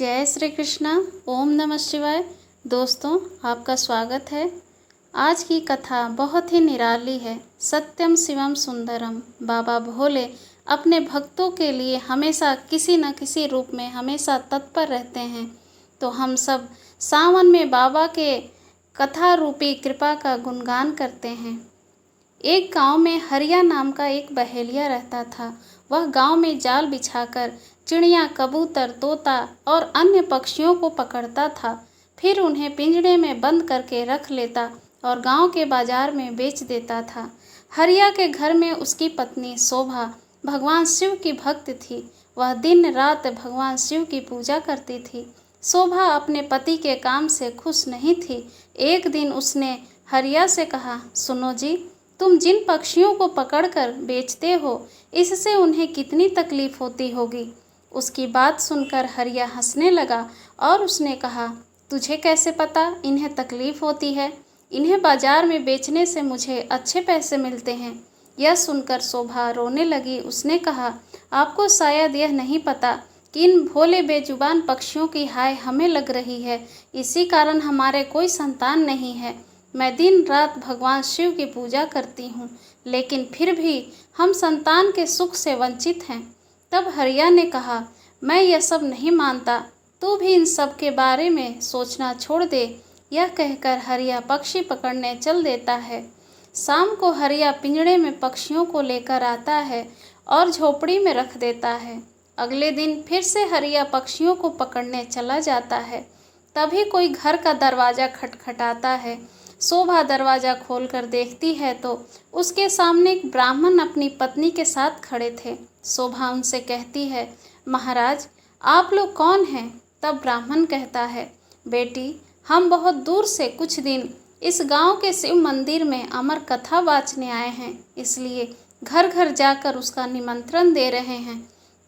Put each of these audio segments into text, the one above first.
जय श्री कृष्णा। ओम नमः शिवाय। दोस्तों, आपका स्वागत है। आज की कथा बहुत ही निराली है। सत्यम शिवम सुंदरम। बाबा भोले अपने भक्तों के लिए हमेशा किसी न किसी रूप में हमेशा तत्पर रहते हैं। तो हम सब सावन में बाबा के कथा रूपी कृपा का गुणगान करते हैं। एक गांव में हरिया नाम का एक बहेलिया रहता था। वह गांव में जाल बिछाकर चिड़िया, कबूतर, तोता और अन्य पक्षियों को पकड़ता था। फिर उन्हें पिंजड़े में बंद करके रख लेता और गांव के बाजार में बेच देता था। हरिया के घर में उसकी पत्नी शोभा भगवान शिव की भक्त थी। वह दिन रात भगवान शिव की पूजा करती थी। शोभा अपने पति के काम से खुश नहीं थी। एक दिन उसने हरिया से कहा, सुनो जी, तुम जिन पक्षियों को पकड़कर बेचते हो, इससे उन्हें कितनी तकलीफ होती होगी। उसकी बात सुनकर हरिया हंसने लगा और उसने कहा, तुझे कैसे पता इन्हें तकलीफ होती है? इन्हें बाजार में बेचने से मुझे अच्छे पैसे मिलते हैं। यह सुनकर शोभा रोने लगी। उसने कहा, आपको शायद यह नहीं पता कि इन भोले बेजुबान पक्षियों की हाय हमें लग रही है। इसी कारण हमारे कोई संतान नहीं है। मैं दिन रात भगवान शिव की पूजा करती हूँ, लेकिन फिर भी हम संतान के सुख से वंचित हैं। तब हरिया ने कहा, मैं यह सब नहीं मानता, तू भी इन सब के बारे में सोचना छोड़ दे। यह कहकर हरिया पक्षी पकड़ने चल देता है। शाम को हरिया पिंजड़े में पक्षियों को लेकर आता है और झोपड़ी में रख देता है। अगले दिन फिर से हरिया पक्षियों को पकड़ने चला जाता है। तभी कोई घर का दरवाज़ा खटखटाता है। शोभा दरवाज़ा खोलकर देखती है तो उसके सामने एक ब्राह्मण अपनी पत्नी के साथ खड़े थे। शोभा उनसे कहती है, महाराज, आप लोग कौन हैं? तब ब्राह्मण कहता है, बेटी, हम बहुत दूर से कुछ दिन इस गांव के शिव मंदिर में अमर कथा वाचने आए हैं, इसलिए घर घर जाकर उसका निमंत्रण दे रहे हैं।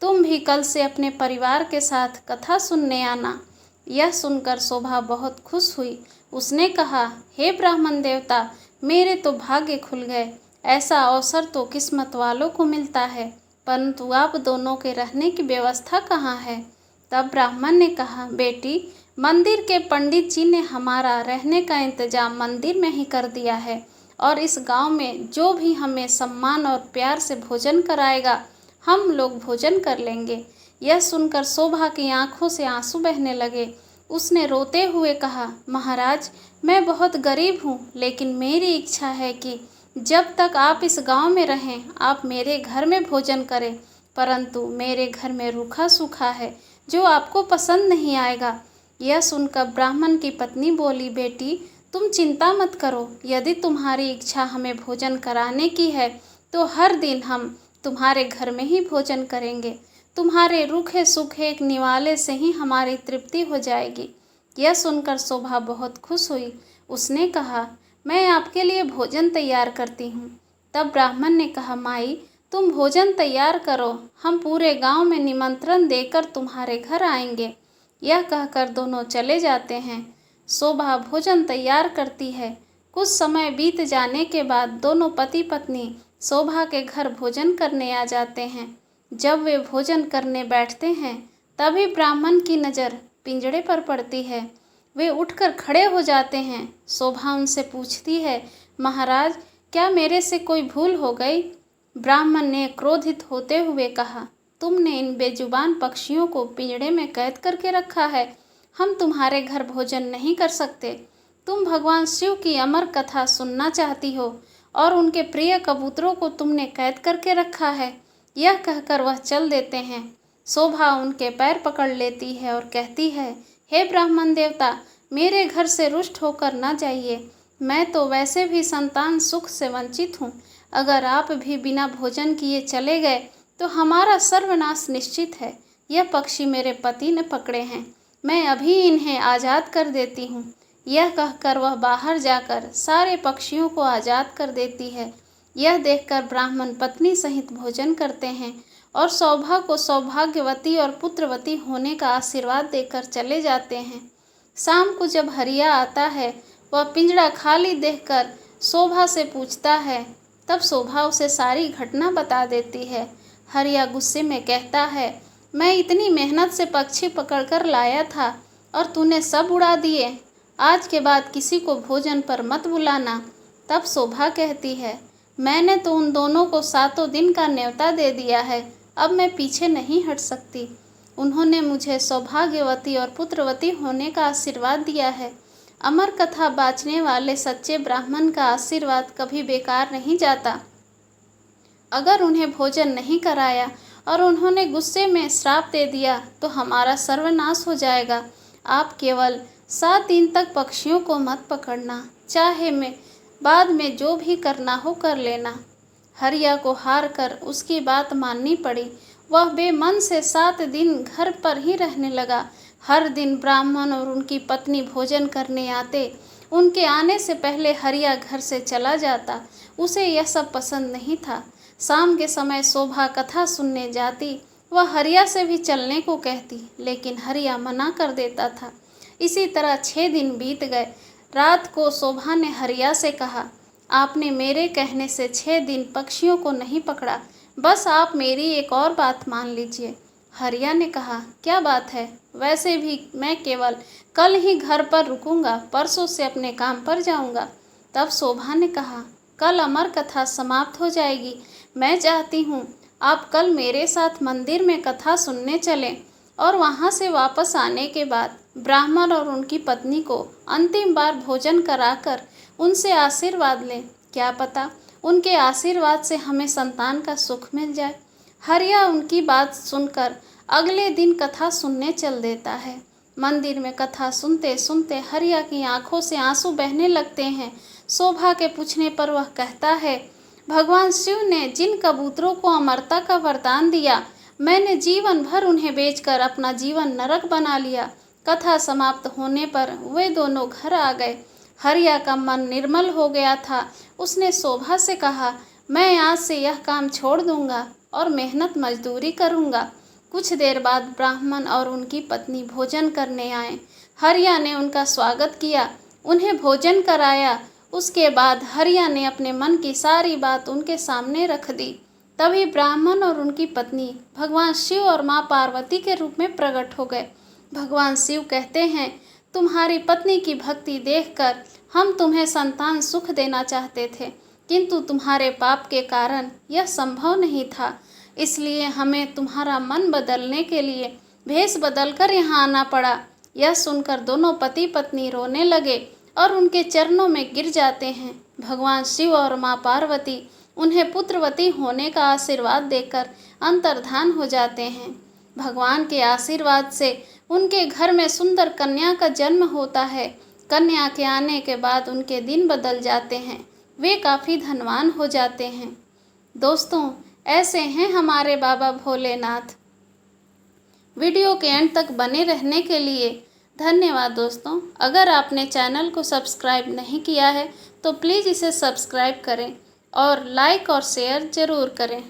तुम भी कल से अपने परिवार के साथ कथा सुनने आना। यह सुनकर शोभा बहुत खुश हुई। उसने कहा, हे ब्राह्मण देवता, मेरे तो भाग्य खुल गए। ऐसा अवसर तो किस्मत वालों को मिलता है, परंतु आप दोनों के रहने की व्यवस्था कहाँ है? तब ब्राह्मण ने कहा, बेटी, मंदिर के पंडित जी ने हमारा रहने का इंतजाम मंदिर में ही कर दिया है, और इस गांव में जो भी हमें सम्मान और प्यार से भोजन कराएगा, हम लोग भोजन कर लेंगे। यह सुनकर शोभा की आंखों से आंसू बहने लगे। उसने रोते हुए कहा, महाराज, मैं बहुत गरीब हूँ, लेकिन मेरी इच्छा है कि जब तक आप इस गांव में रहें, आप मेरे घर में भोजन करें, परंतु मेरे घर में रूखा सूखा है जो आपको पसंद नहीं आएगा। यह सुनकर ब्राह्मण की पत्नी बोली, बेटी, तुम चिंता मत करो। यदि तुम्हारी इच्छा हमें भोजन कराने की है तो हर दिन हम तुम्हारे घर में ही भोजन करेंगे। तुम्हारे रूखे सूखे एक निवाले से ही हमारी तृप्ति हो जाएगी। यह सुनकर शोभा बहुत खुश हुई। उसने कहा, मैं आपके लिए भोजन तैयार करती हूँ। तब ब्राह्मण ने कहा, माई, तुम भोजन तैयार करो, हम पूरे गांव में निमंत्रण देकर तुम्हारे घर आएंगे। यह कहकर दोनों चले जाते हैं। शोभा भोजन तैयार करती है। कुछ समय बीत जाने के बाद दोनों पति पत्नी शोभा के घर भोजन करने आ जाते हैं। जब वे भोजन करने बैठते हैं, तभी ब्राह्मण की नज़र पिंजड़े पर पड़ती है। वे उठकर खड़े हो जाते हैं। शोभा उनसे पूछती है, महाराज, क्या मेरे से कोई भूल हो गई? ब्राह्मण ने क्रोधित होते हुए कहा, तुमने इन बेजुबान पक्षियों को पिंजड़े में कैद करके रखा है। हम तुम्हारे घर भोजन नहीं कर सकते। तुम भगवान शिव की अमर कथा सुनना चाहती हो और उनके प्रिय कबूतरों को तुमने कैद करके रखा है। यह कहकर वह चल देते हैं। शोभा उनके पैर पकड़ लेती है और कहती है, हे ब्राह्मण देवता, मेरे घर से रुष्ट होकर ना जाइए। मैं तो वैसे भी संतान सुख से वंचित हूँ। अगर आप भी बिना भोजन किए चले गए तो हमारा सर्वनाश निश्चित है। यह पक्षी मेरे पति ने पकड़े हैं, मैं अभी इन्हें आज़ाद कर देती हूँ। यह कहकर वह बाहर जाकर सारे पक्षियों को आज़ाद कर देती है। यह देखकर ब्राह्मण पत्नी सहित भोजन करते हैं और शोभा को सौभाग्यवती और पुत्रवती होने का आशीर्वाद देकर चले जाते हैं। शाम को जब हरिया आता है, वह पिंजड़ा खाली देखकर शोभा से पूछता है। तब शोभा उसे सारी घटना बता देती है। हरिया गुस्से में कहता है, मैं इतनी मेहनत से पक्षी पकड़कर लाया था और तूने सब उड़ा दिए। आज के बाद किसी को भोजन पर मत बुलाना। तब शोभा कहती है, मैंने तो उन दोनों को 7 दिन का न्योता दे दिया है, अब मैं पीछे नहीं हट सकती। उन्होंने मुझे सौभाग्यवती और पुत्रवती होने का आशीर्वाद दिया है। अमर कथा बाँचने वाले सच्चे ब्राह्मण का आशीर्वाद कभी बेकार नहीं जाता। अगर उन्हें भोजन नहीं कराया और उन्होंने गुस्से में श्राप दे दिया तो हमारा सर्वनाश हो जाएगा। आप केवल 7 दिन तक पक्षियों को मत पकड़ना, चाहे मैं बाद में जो भी करना हो कर लेना। हरिया को हार कर उसकी बात माननी पड़ी। वह बेमन से 7 दिन घर पर ही रहने लगा। हर दिन ब्राह्मण और उनकी पत्नी भोजन करने आते। उनके आने से पहले हरिया घर से चला जाता। उसे यह सब पसंद नहीं था। शाम के समय शोभा कथा सुनने जाती। वह हरिया से भी चलने को कहती, लेकिन हरिया मना कर देता था। इसी तरह 6 दिन बीत गए। रात को शोभा ने हरिया से कहा, आपने मेरे कहने से 6 दिन पक्षियों को नहीं पकड़ा, बस आप मेरी एक और बात मान लीजिए। हरिया ने कहा, क्या बात है? वैसे भी मैं केवल कल ही घर पर रुकूंगा, परसों से अपने काम पर जाऊंगा। तब शोभा ने कहा, कल अमर कथा समाप्त हो जाएगी। मैं चाहती हूँ आप कल मेरे साथ मंदिर में कथा सुनने चलें और वहाँ से वापस आने के बाद ब्राह्मण और उनकी पत्नी को अंतिम बार भोजन कराकर उनसे आशीर्वाद लें। क्या पता उनके आशीर्वाद से हमें संतान का सुख मिल जाए। हरिया उनकी बात सुनकर अगले दिन कथा सुनने चल देता है। मंदिर में कथा सुनते सुनते हरिया की आंखों से आंसू बहने लगते हैं। शोभा के पूछने पर वह कहता है, भगवान शिव ने जिन कबूतरों को अमरता का वरदान दिया, मैंने जीवन भर उन्हें बेचकर अपना जीवन नरक बना लिया। कथा समाप्त होने पर वे दोनों घर आ गए। हरिया का मन निर्मल हो गया था। उसने शोभा से कहा, मैं आज से यह काम छोड़ दूंगा और मेहनत मजदूरी करूंगा। कुछ देर बाद ब्राह्मण और उनकी पत्नी भोजन करने आए। हरिया ने उनका स्वागत किया, उन्हें भोजन कराया। उसके बाद हरिया ने अपने मन की सारी बात उनके सामने रख दी। तभी ब्राह्मण और उनकी पत्नी भगवान शिव और माँ पार्वती के रूप में प्रकट हो गए। भगवान शिव कहते हैं, तुम्हारी पत्नी की भक्ति देखकर हम तुम्हें संतान सुख देना चाहते थे, किंतु तुम्हारे पाप के कारण यह संभव नहीं था। इसलिए हमें तुम्हारा मन बदलने के लिए भेष बदलकर यहाँ आना पड़ा। यह सुनकर दोनों पति पत्नी रोने लगे और उनके चरणों में गिर जाते हैं। भगवान शिव और माँ पार्वती उन्हें पुत्रवती होने का आशीर्वाद देकर अंतर्धान हो जाते हैं। भगवान के आशीर्वाद से उनके घर में सुंदर कन्या का जन्म होता है। कन्या के आने के बाद उनके दिन बदल जाते हैं। वे काफ़ी धनवान हो जाते हैं। दोस्तों, ऐसे हैं हमारे बाबा भोलेनाथ। वीडियो के एंड तक बने रहने के लिए धन्यवाद दोस्तों। अगर आपने चैनल को सब्सक्राइब नहीं किया है तो प्लीज़ इसे सब्सक्राइब करें और लाइक और शेयर ज़रूर करें।